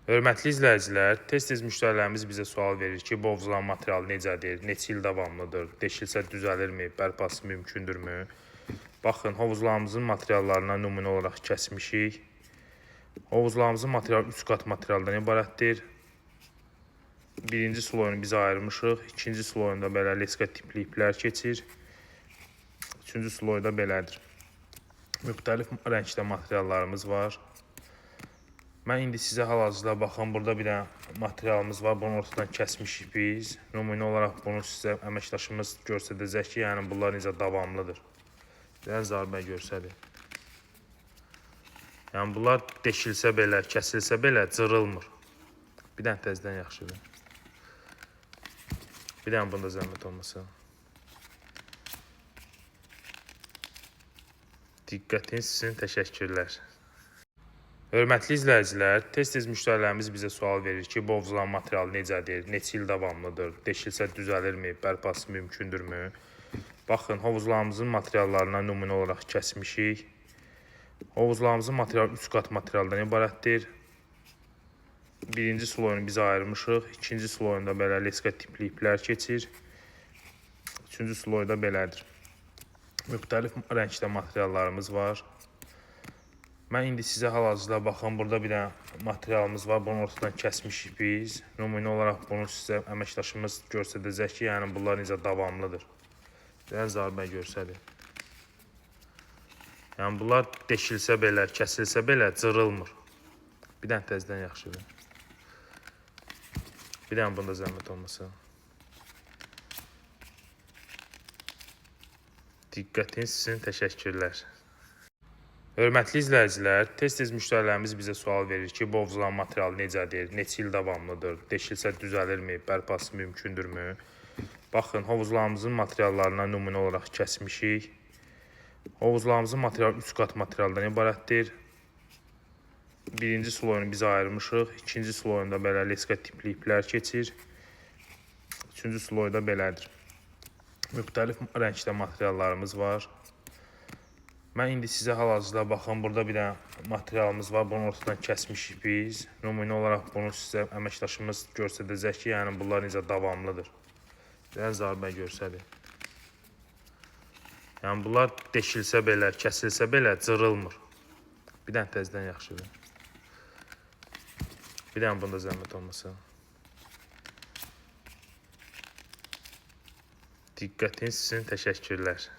Hörmətli izləyicilər, tez-tez müştərilərimiz bizə sual verir ki, bu ovuculan materialı necədir, neçə il davamlıdır, deşilsə düzəlirmi, bərpası mümkündürmü? Baxın, hovuzlarımızın materiallarına nümunə olaraq kəsmişik. Hovuzlarımızın materialı 3 qat materialdan ibarətdir. Birinci sloyunu biz ayırmışıq, ikinci sloyunda belə leska tipli iplər keçir. Üçüncü sloyda belədir. Müxtəlif rəngdə materiallarımız var. Mən indi sizə hal-hazırda baxın, burada bir dənə materialımız var, bunu ortadan kəsmişik biz. Nümunə olaraq bunu sizə əməkdaşımız göstərəcək ki, yəni bunlar necə davamlıdır. Biraz zarbə göstərir. Yəni bunlar deşilsə belə, kəsilsə belə cırılmır. Bir dənə təzədən yaxşıdır. Bir dənə bunda zəhmət olmasa. Diqqətiniz sizin, təşəkkürlər. Hörmətli izləyicilər, tez-tez müştərilərimiz bizə sual verir ki, bu ovuculan materialı necədir, neçə il davamlıdır, deşilsə düzəlirmi, bərpası mümkündürmü? Baxın, hovuzlarımızın materiallarına nümunə olaraq kəsmişik. Hovuzlarımızın materialı 3 qat materialdan ibarətdir. Birinci sloyunu biz ayırmışıq, ikinci sloyunda belə leska tipli iplər keçir. Üçüncü sloyda belədir. Müxtəlif rəngdə materiallarımız var. Mən indi sizə hal-hazırda baxın, burada bir dənə materialımız var, bunu ortadan kəsmişik biz. Nümunə olaraq bunu sizə əməkdaşımız göstərəcək ki, yəni bunlar necə davamlıdır. Biraz zarbə göstərir. Yəni bunlar deşilsə belə, kəsilsə belə cırılmır. Bir dənə təzədən yaxşıdır. Bir dənə bunda zəhmət olmasa. Diqqətiniz sizin, təşəkkürlər. Hörmətli izləyicilər, tez-tez müştərilərimiz bizə sual verir ki, bu ovuculan materialı necədir, neçə il davamlıdır, deşilsə düzəlirmi, bərpası mümkündürmü? Baxın, hovuzlarımızın materiallarına nümunə olaraq kəsmişik. Hovuzlarımızın materialı 3 qat materialdan ibarətdir. Birinci sloyunu biz ayırmışıq, ikinci sloyunda belə leska tipli iplər keçir. Üçüncü sloyda belədir. Müxtəlif rəngdə materiallarımız var. Mən indi sizə hal-hazırda baxın, burada bir dənə materialımız var, bunu ortadan kəsmişik biz. Nümunə olaraq bunu sizə əməkdaşımız göstərəcək ki, yəni bunlar necə davamlıdır. Biraz zarbə göstərir. Yəni bunlar deşilsə belə, kəsilsə belə cırılmır. Bir dənə təzədən yaxşıdır. Bir dənə bunda zəhmət olmasa. Diqqətiniz sizin, təşəkkürlər.